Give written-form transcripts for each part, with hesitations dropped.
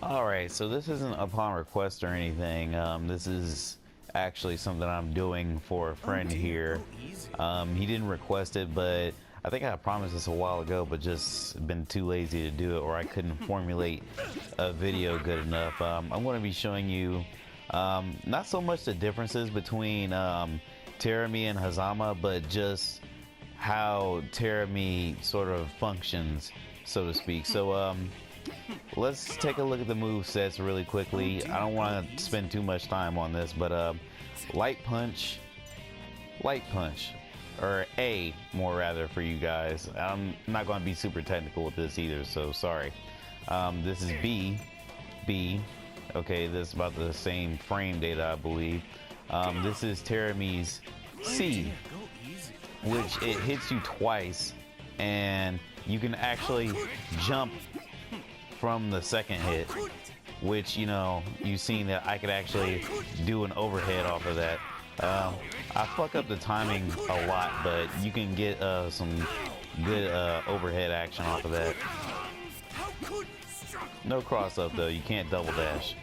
Alright, so this isn't upon request or anything. This is actually something I'm doing for a friend here. He didn't request it, but I think I promised this a while ago, but just been too lazy to do it, or I couldn't formulate a video good enough. I'm going to be showing you not so much the differences between Terumi and Hazama, but just how Terumi sort of functions, so to speak. So let's take a look at the move sets really quickly. I don't want to spend too much time on this, but light punch, or A, more rather, for you guys. I'm not going to be super technical with this either, so sorry. This is B. Okay, this is about the same frame data, I believe. This is Terumi's C, which it hits you twice, and you can actually jump from the second hit, which, you know, you've seen that I could actually do an overhead off of that. I fuck up the timing a lot, but you can get some good overhead action off of that. No cross up though, you can't double dash.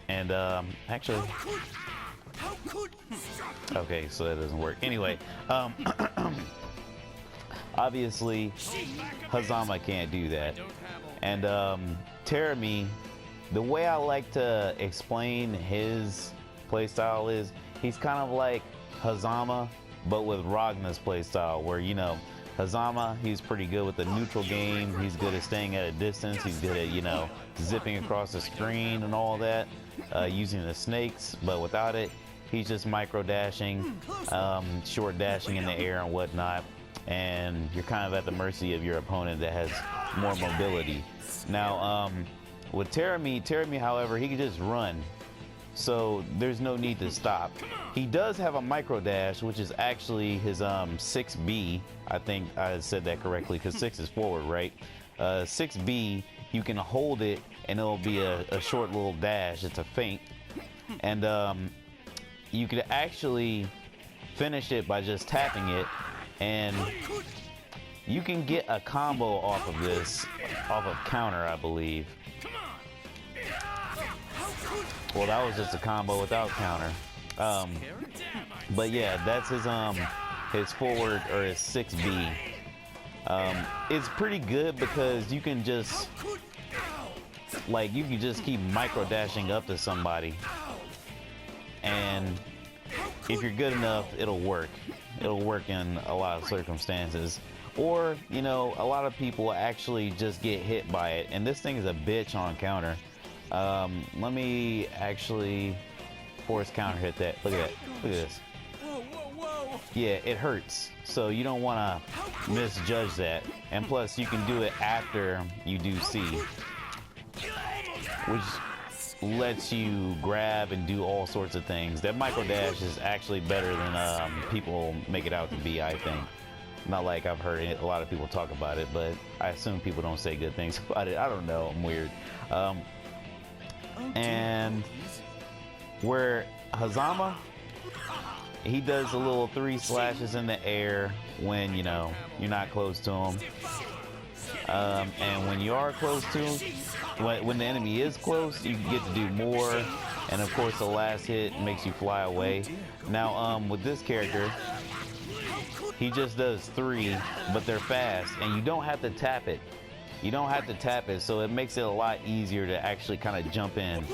And actually, okay, so that doesn't work. Anyway, obviously Hazama can't do that. And Terumi, the way I like to explain his playstyle is he's kind of like Hazama, but with Ragna's playstyle, where, you know, Hazama, he's pretty good with the neutral game, he's good at staying at a distance, he's good at, you know, zipping across the screen and all that, using the snakes, but without it, he's just micro dashing, short dashing in the air and whatnot, and you're kind of at the mercy of your opponent that has more mobility. Now, with Terumi, however, he can just run, so there's no need to stop. He does have a micro dash, which is actually his 6B. I think I said that correctly, because 6 is forward, right? 6B, you can hold it and it'll be a short little dash. It's a feint, and you could actually finish it by just tapping it, and you can get a combo off of this, off of counter, I believe. Well, that was just a combo without counter. But yeah, that's his forward, or his 6B. It's pretty good because you can just, like, you can just keep micro dashing up to somebody, and if you're good enough, it'll work. It'll work in a lot of circumstances. Or, you know, a lot of people actually just get hit by it, and this thing is a bitch on counter. Let me actually force counter hit that. Look at that. Look at this. Yeah, it hurts. So you don't want to misjudge that. And plus, you can do it after you do C, which lets you grab and do all sorts of things. That micro dash is actually better than people make it out to be, I think. Not like I've heard a lot of people talk about it, but I assume people don't say good things about it. I don't know, I'm weird. And where Hazama, he does a little 3 slashes in the air when, you know, you're not close to him. And when you are close to him, when the enemy is close, you get to do more. And of course, the last hit makes you fly away. Now, with this character, he just does 3, but they're fast, and you don't have to tap it. You don't have to tap it, so it makes it a lot easier to actually kind of jump in.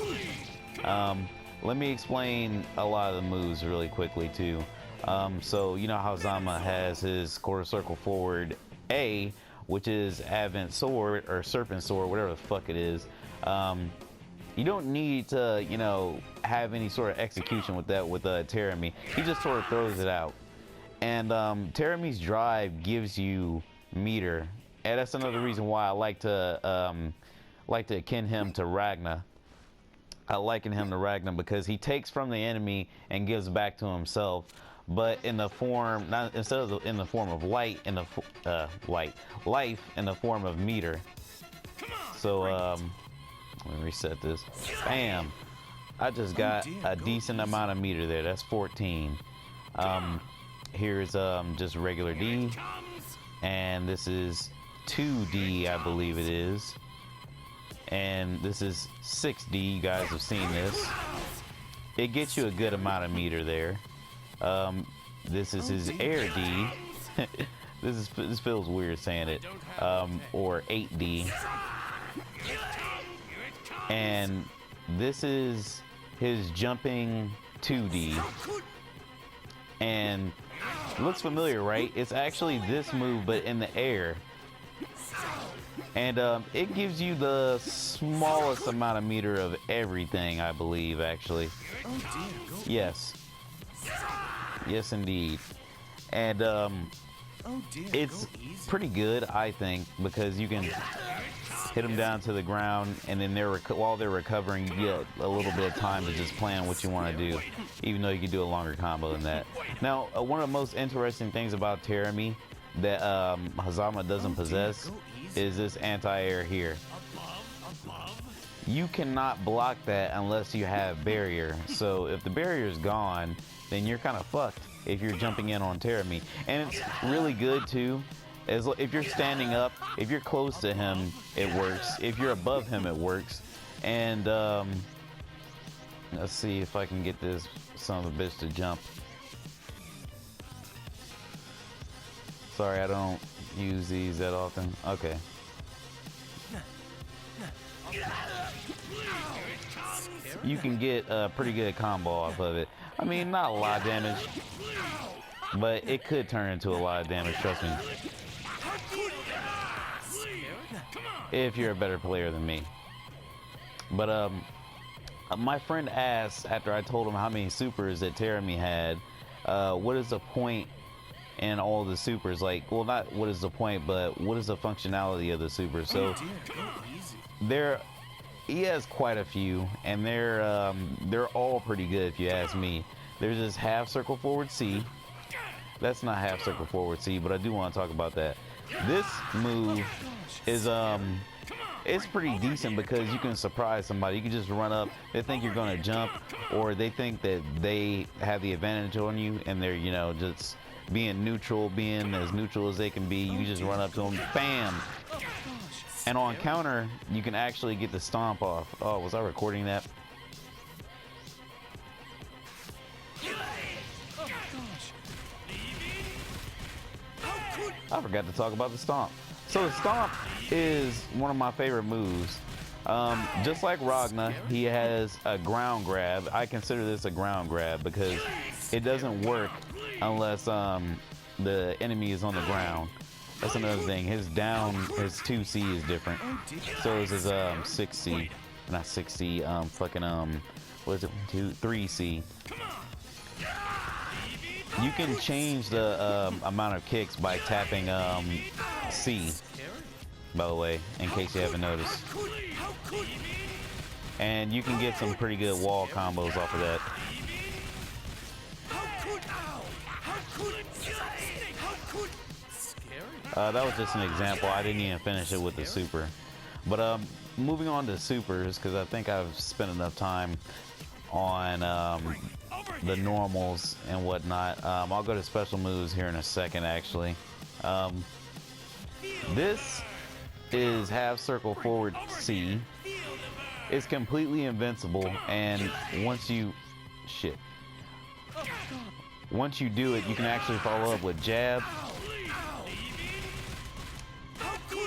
Let me explain a lot of the moves really quickly too. So you know how Zama has his quarter circle forward A, which is Advent Sword or Serpent Sword, whatever the fuck it is. You don't need to, you know, have any sort of execution with that with Terumi. He just sort of throws it out. And Terumi's drive gives you meter. And that's another reason why I like to akin him to Ragna. I liken him to Ragna because he takes from the enemy and gives back to himself, but in the form, not instead of in the form of light, in the life in the form of meter. So let me reset this. Bam! I just got a decent amount of meter there. That's 14. Here's just regular D, and this is 2D, I believe it is. and this is 6D. You guys have seen this. It gets you a good amount of meter there. This is his air D. This feels weird saying it. Or 8D. And this is his jumping 2D. And looks familiar, right? It's actually this move, but in the air. And it gives you the smallest amount of meter of everything, I believe, actually. Yes. Yes, indeed. And it's pretty good, I think, because you can hit them down to the ground, and then while they're recovering, you get a little bit of time to just plan what you want to do, even though you can do a longer combo than that. Now, one of the most interesting things about Terumi that Hazama doesn't possess is this anti-air here. You cannot block that unless you have barrier. So if the barrier is gone, then you're kind of fucked if you're jumping in on Terumi. And it's really good too. If you're standing up, if you're close to him, it works. If you're above him, it works. And let's see if I can get this son of a bitch to jump. Sorry, I don't use these that often. Okay. You can get a pretty good combo off of it. I mean, not a lot of damage, but it could turn into a lot of damage, trust me. If you're a better player than me. But my friend asked, after I told him how many supers that Terumi had, what is the point in all the supers? Like, well, not what is the point, but what is the functionality of the supers? So he has quite a few, and they're all pretty good if you ask me. There's this half circle forward C. That's not half circle forward C, but I do want to talk about that. This move is it's pretty decent because you can surprise somebody. You can just run up, they think you're gonna jump, or they think that they have the advantage on you, and they're, you know, just being as neutral as they can be. You just run up to them, bam! And on counter, you can actually get the stomp off. Oh, was I recording that? I forgot to talk about the stomp. So the stomp is one of my favorite moves. Just like Ragna, he has a ground grab. I consider this a ground grab because it doesn't work unless the enemy is on the ground. That's another thing. His 2C is different. So is his 6C, not 6C. What is it? 3C. You can change the amount of kicks by tapping C, by the way, in case you haven't noticed. And you can get some pretty good wall combos off of that. That was just an example. I didn't even finish it with the super. But moving on to supers, because I think I've spent enough time on the normals and whatnot. I'll go to special moves here in a second, actually. This is half circle forward C. It's completely invincible, and once you do it, you can actually follow up with jab.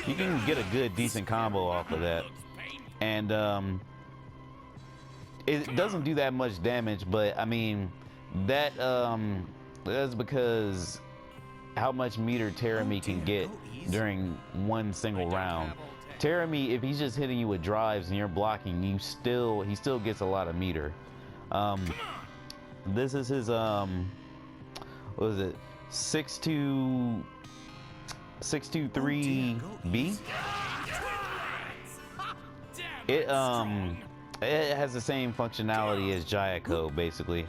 You can get a good, decent combo off of that. And it doesn't do that much damage, but I mean, that's because how much meter Terumi can get during one single round. Terumi, if he's just hitting you with drives and you're blocking, he still gets a lot of meter. This is his what is it? 623B. It has the same functionality as Jayako, basically.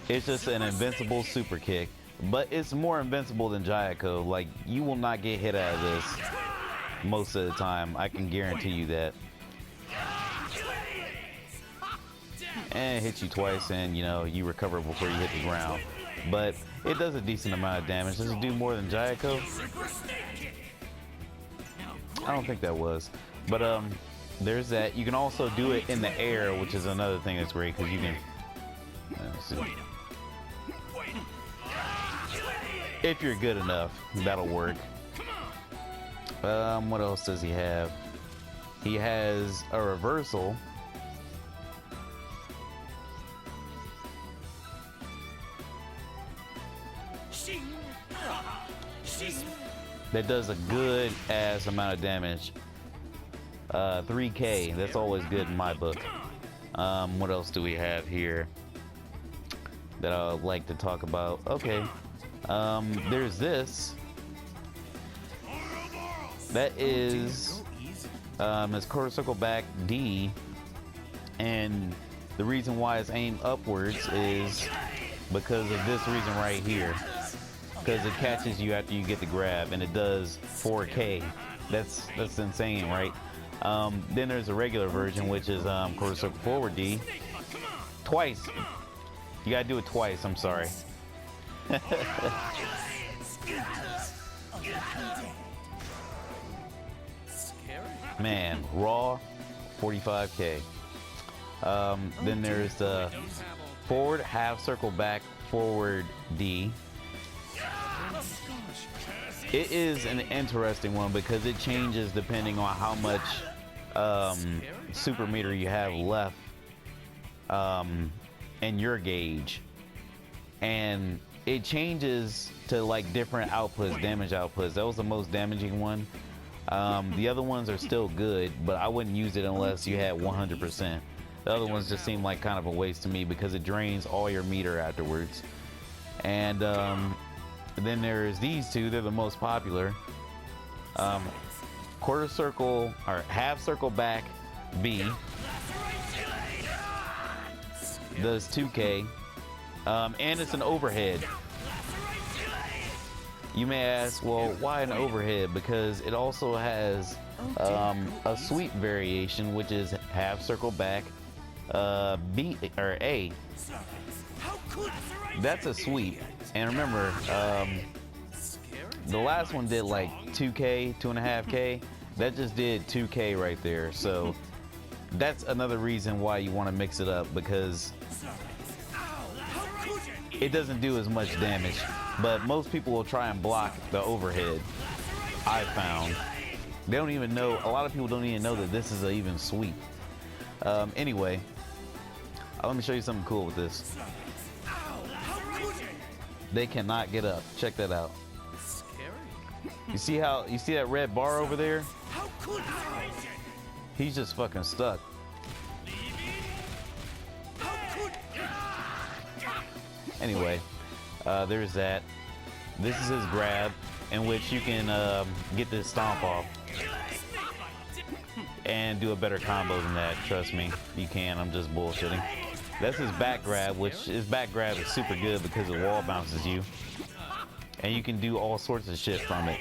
It's just an invincible super kick, but it's more invincible than Jayako. Like, you will not get hit out of this most of the time. I can guarantee you that. And it hits you twice, and you know, you recover before you hit the ground. But it does a decent amount of damage. Does it do more than Jayako? I don't think that was. But there's that. You can also do it in the air, which is another thing that's great because you can. Let's see. If you're good enough, that'll work. What else does he have? He has a reversal. That does a good ass amount of damage. 3K, that's always good in my book. What else do we have here that I would like to talk about? Okay, there's this. That is it's quarter circle back D, and the reason why it's aimed upwards is because of this reason right here. Because it catches you after you get the grab, and it does 4K. That's insane, right? Then there's a regular version, which is quarter circle forward D. Twice. You gotta do it twice. I'm sorry. Man, raw 45K. Then there's the forward half circle back forward D. It is an interesting one because it changes depending on how much super meter you have left in your gauge, and it changes to like different outputs, damage outputs. That was the most damaging one. The other ones are still good, but I wouldn't use it unless you had 100%. The other ones just seem like kind of a waste to me because it drains all your meter afterwards. And then there's these two. They're the most popular. Quarter circle or half circle back B does 2K, and it's an overhead. You may ask, well, why an overhead? Because it also has a sweep variation, which is half circle back B or A. That's a sweep. And remember, the last one did like 2K, 2.5K. That just did 2K right there. So that's another reason why you want to mix it up, because it doesn't do as much damage. But most people will try and block the overhead, I found. They don't even know, a lot of people don't even know that this is an even sweep. Anyway, let me show you something cool with this. They cannot get up. Check that out. You see that red bar over there? He's just fucking stuck. Anyway, there's that. This is his grab, in which you can get this stomp off and do a better combo than that. Trust me, you can. I'm just bullshitting. That's his back grab, which his back grab is super good because the wall bounces you, and you can do all sorts of shit from it.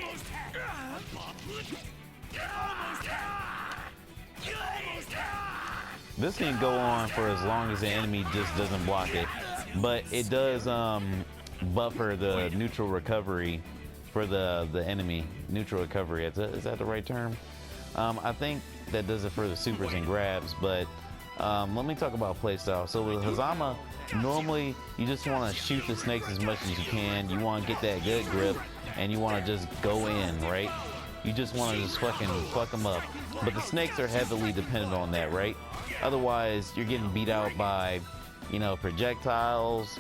This can go on for as long as the enemy just doesn't block it, but it does buffer the neutral recovery for the enemy. Neutral recovery, is that the right term? I think that does it for the supers and grabs, but let me talk about playstyle. So with Hazama, normally you just want to shoot the snakes as much as you can. You want to get that good grip, and you want to just go in, right? You just want to just fucking fuck them up. But the snakes are heavily dependent on that, right? Otherwise, you're getting beat out by, you know, projectiles,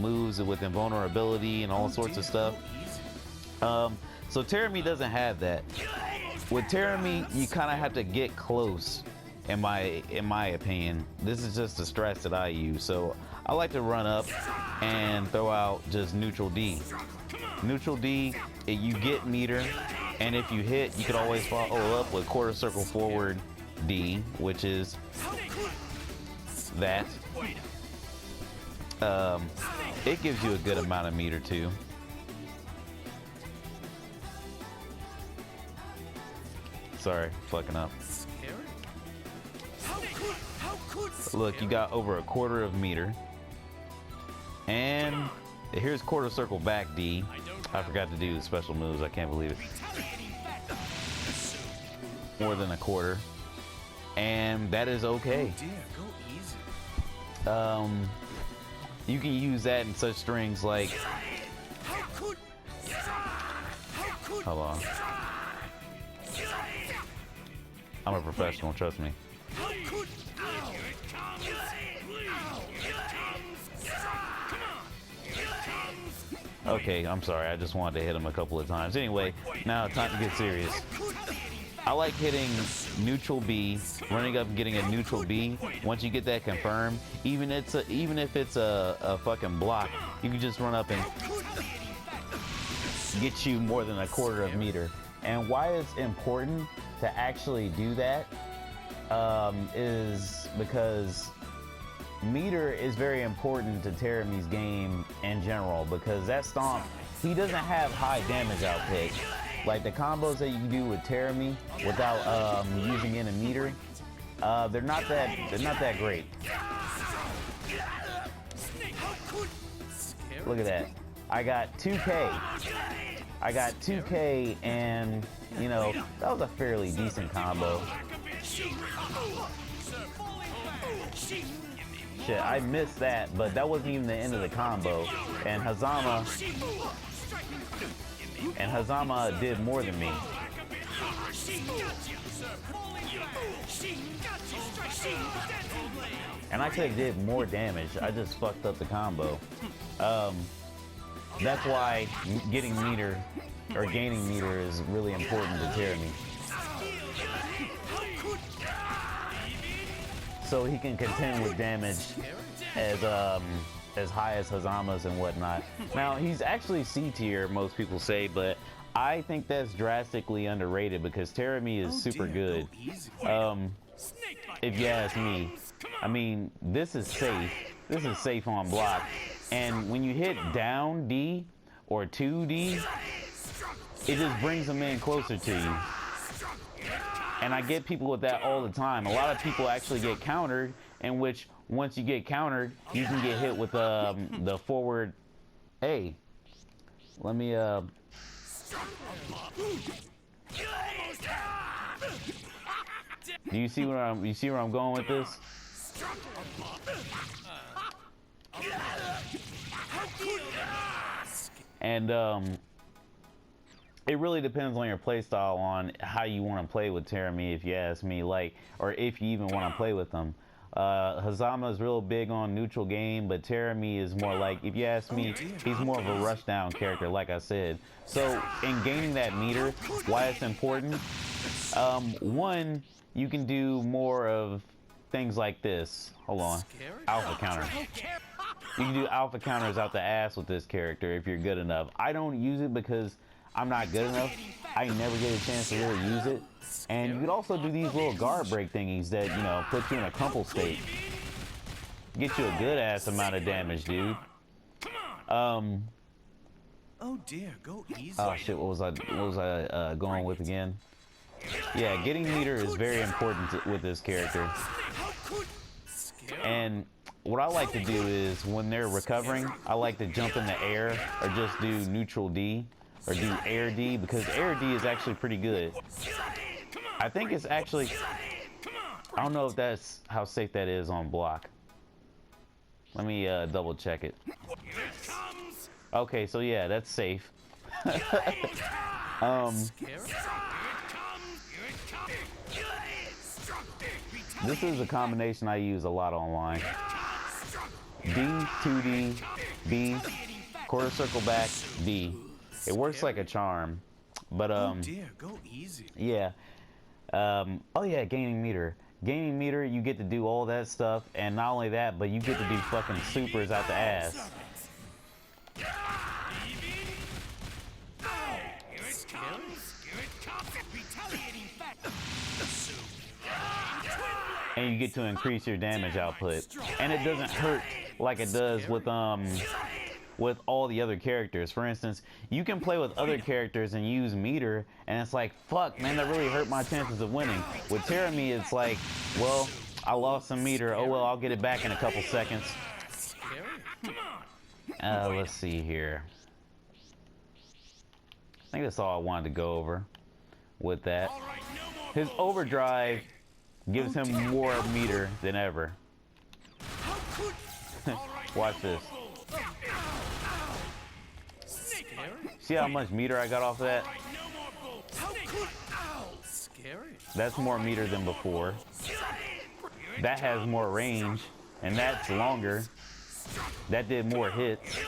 moves with invulnerability, and all sorts of stuff. So Terumi doesn't have that. With Terumi, you kind of have to get close. In my opinion, this is just the strats that I use. So I like to run up and throw out just neutral D. Neutral D, you get meter, and if you hit, you could always follow up with quarter circle forward D, which is that. It gives you a good amount of meter too. Sorry, fucking up. Look, you got over a quarter of meter. And here's quarter circle back D. I forgot to do the special moves. I can't believe it. More than a quarter. and that is okay. Oh dear, go easy. You can use that in such strings like, hold on, I'm a professional, trust me. Okay, I'm sorry, I just wanted to hit him a couple of times. Anyway, now time to get serious. I like hitting neutral B, running up and getting a neutral B. Once you get that confirmed, even if it's a fucking block, you can just run up and get you more than a quarter of meter. And why it's important to actually do that is because meter is very important to Terumi's game in general, because that stomp, he doesn't have high damage output. Like the combos that you can do with Terumi without using in a meter, they're not that great. Look at that. I got 2K. I got 2K, and you know, that was a fairly decent combo. Shit, I missed that, but that wasn't even the end of the combo. And Hazama did more than me. And I could have did more damage. I just fucked up the combo. That's why getting meter or gaining meter is really important to Terumi. So he can contend with damage as high as Hazama's and whatnot. Now he's actually C tier, most people say, but I think that's drastically underrated because Terumi is super good. If you ask me, I mean, this is safe. This is safe on block, and when you hit down D or 2D, it just brings them in closer to you. And I get people with that all the time. A lot of people actually get countered, in which once you get countered, you can get hit with the forward. Hey, let me do you see where I'm going with this? And it really depends on your playstyle on how you want to play with Terumi, if you ask me, like, or if you even want to play with them. Hazama is real big on neutral game, but Terumi is more like, if you ask me, he's more of a rush down character, like I said. So in gaining that meter, why it's important, one, you can do more of things like this. Hold on, alpha counter. You can do alpha counters out the ass with this character if you're good enough. I don't use it because I'm not good enough. I never get a chance to really use it. And you could also do these little guard break thingies that, you know, put you in a crumple state. Get you a good ass amount of damage, dude. Oh dear, go easy. Oh shit, what was I going with again? Yeah, getting meter is very important with this character. And what I like to do is when they're recovering, I like to jump in the air or just do neutral D or do air D, because air D is actually pretty good. I think it's actually, I don't know if that's how safe that is on block. Let me double check it. Okay, so yeah, that's safe. This is a combination I use a lot online. D, 2D, B, quarter circle back, D. It works like a charm. But oh dear, go easy. Yeah. Oh yeah, gaining meter. Gaining meter, you get to do all that stuff, and not only that, but you get to do fucking supers out the ass. And you get to increase your damage output, and it doesn't hurt like it does with all the other characters. For instance, you can play with other characters and use meter, and it's like, fuck, man, that really hurt my chances of winning. With Terumi, it's like, well, I lost some meter. Oh well, I'll get it back in a couple seconds. Let's see here. I think that's all I wanted to go over with that. His overdrive gives him more meter than ever. Watch this. See how much meter I got off of that? That's more meter than before. That has more range, and that's longer. That did more hits.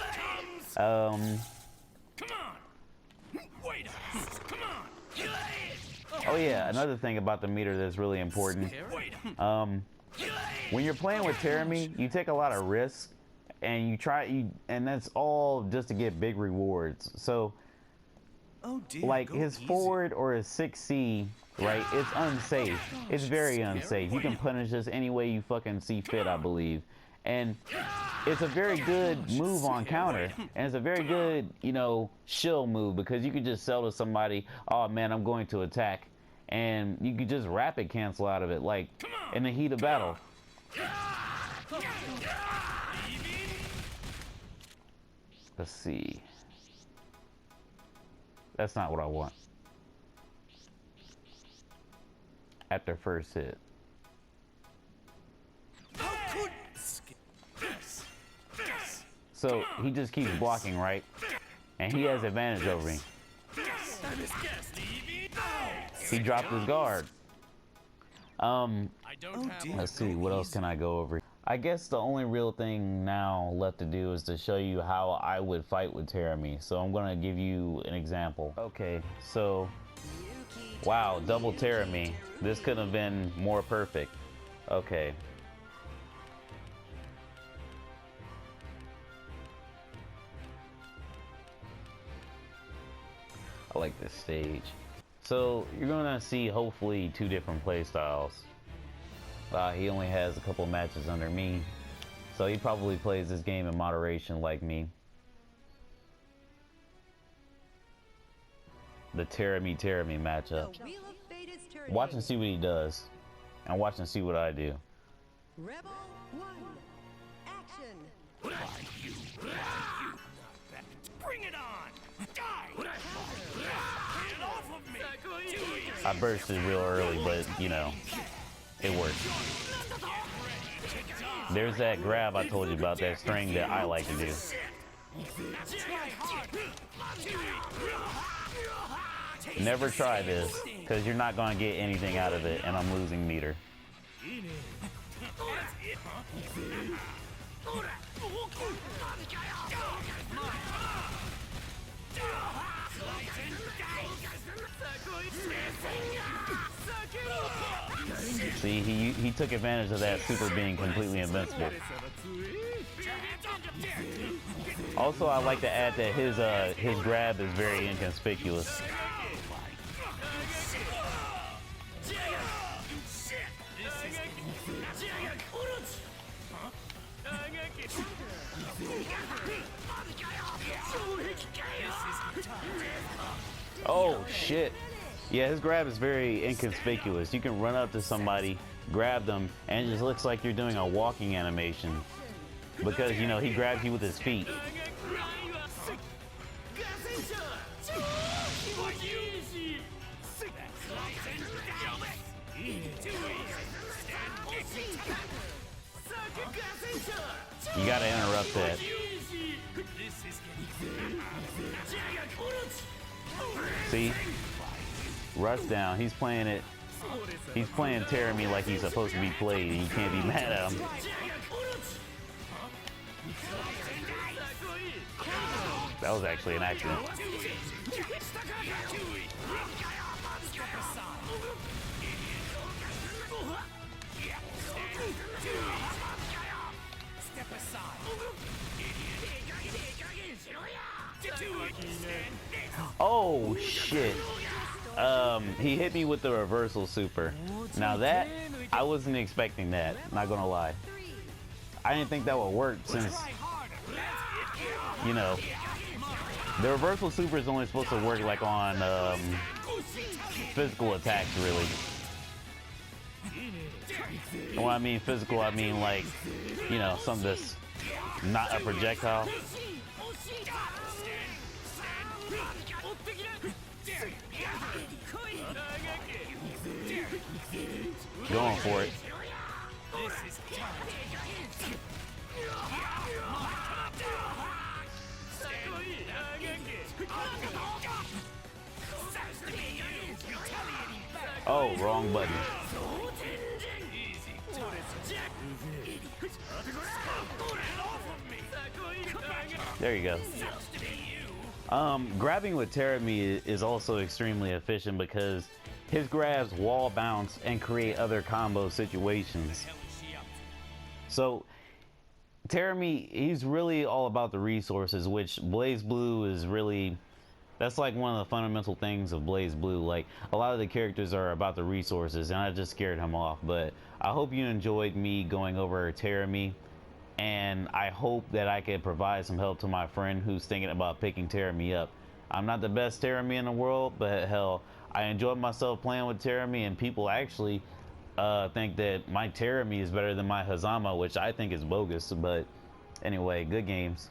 Oh yeah, another thing about the meter that's really important. When you're playing with Terumi, you take a lot of risks, and and that's all just to get big rewards. So, like his forward or his 6C, right? It's unsafe. It's very unsafe. You can punish this any way you fucking see fit, I believe. And it's a very good move on counter, and it's a very good, you know, shill move, because you could just sell to somebody, oh man, I'm going to attack, and you could just rapid cancel out of it, like in the heat of battle. Let's see. That's not what I want. After first hit. So he just keeps blocking, right? And he has advantage over me. He dropped his guard. Let's see, what else can I go over? I guess the only real thing now left to do is to show you how I would fight with Terumi. So I'm gonna give you an example. Okay, so wow, double Terumi. This could have been more perfect. Okay. I like this stage. So you're gonna see hopefully two different play styles. He only has a couple matches under me, so he probably plays this game in moderation like me. The Terumi matchup. Watch and see what he does, and watch and see what I do. Rebel 1, action! Bring it on! Die! Get off of me! I bursted real early, but you know, it worked. There's that grab I told you about, that string that I like to do. Never try this, because you're not going to get anything out of it, and I'm losing meter. See, he took advantage of that super being completely invincible. Also, I like to add that his grab is very inconspicuous. Oh shit. Yeah, his grab is very inconspicuous. You can run up to somebody, grab them, and it just looks like you're doing a walking animation. Because, you know, he grabs you with his feet. You gotta interrupt that. See? Rush down. He's playing it. He's playing Terumi like he's supposed to be played, and you can't be mad at him. That was actually an accident. Oh shit. He hit me with the reversal super. Now that, I wasn't expecting that, not gonna lie. I didn't think that would work since, you know, the reversal super is only supposed to work like on physical attacks, really. And when I mean physical, I mean like, you know, something that's not a projectile. Going for it. This is Oh, wrong button. There you go. Grabbing with Terumi is also extremely efficient because his grabs wall bounce and create other combo situations. So Terumi, he's really all about the resources, which Blaze Blue is really, that's like one of the fundamental things of Blaze Blue. Like, a lot of the characters are about the resources, and I just scared him off. But I hope you enjoyed me going over Terumi, and I hope that I can provide some help to my friend who's thinking about picking Terumi up. I'm not the best Terumi in the world, but hell, I enjoyed myself playing with Terumi, and people actually think that my Terumi is better than my Hazama, which I think is bogus. But anyway, good games.